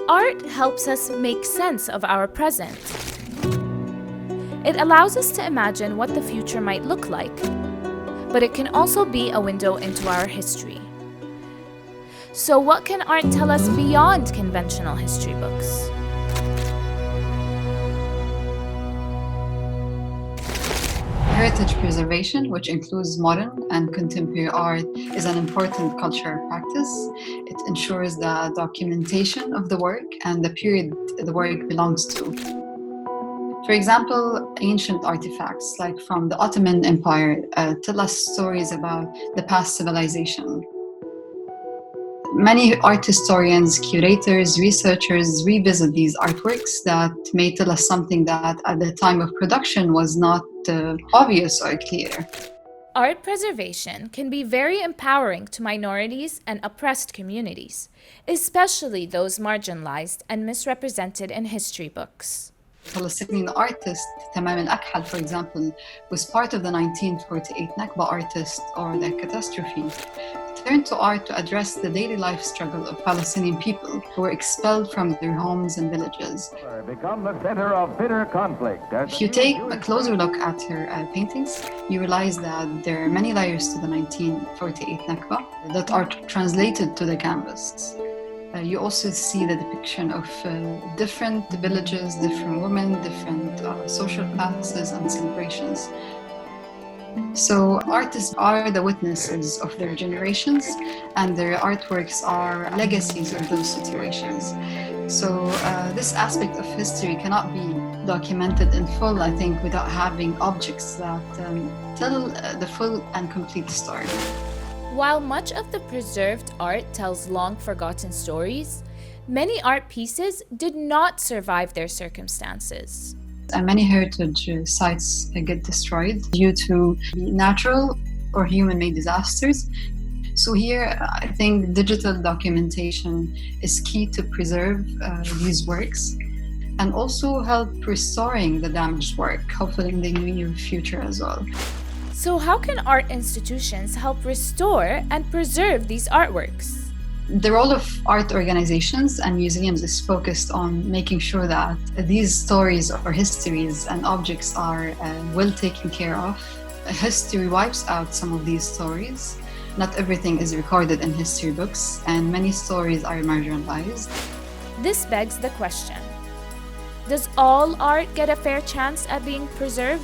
Art helps us make sense of our present. It allows us to imagine what the future might look like, but it can also be a window into our history. So what can art tell us beyond conventional history books? Heritage preservation, which includes modern and contemporary art, is an important cultural practice. It ensures the documentation of the work and the period the work belongs to. For example, ancient artifacts, like from the Ottoman Empire, tell us stories about the past civilization. Many art historians, curators, researchers revisit these artworks that may tell us something that at the time of production was not obvious or clear. Art preservation can be very empowering to minorities and oppressed communities, especially those marginalized and misrepresented in history books. Palestinian artist Tamam al-Akhal, for example, was part of the 1948 Nakba artist or the catastrophe. Turned to art to address the daily life struggle of Palestinian people who were expelled from their homes and villages. Become the center of bitter conflict. If you take a closer look at her paintings, you realize that there are many layers to the 1948 Nakba that are translated to the canvas. You also see the depiction of different villages, different women, different social classes and celebrations. So artists are the witnesses of their generations, and their artworks are legacies of those situations. So this aspect of history cannot be documented in full, I think, without having objects that tell the full and complete story. While much of the preserved art tells long-forgotten stories, many art pieces did not survive their circumstances. And many heritage sites get destroyed due to natural or human-made disasters. So here, I think digital documentation is key to preserve these works and also help restoring the damaged work, hopefully in the near future as well. So how can art institutions help restore and preserve these artworks? The role of art organizations and museums is focused on making sure that these stories or histories and objects are well taken care of. History wipes out some of these stories. Not everything is recorded in history books, and many stories are marginalized. This begs the question: does all art get a fair chance at being preserved?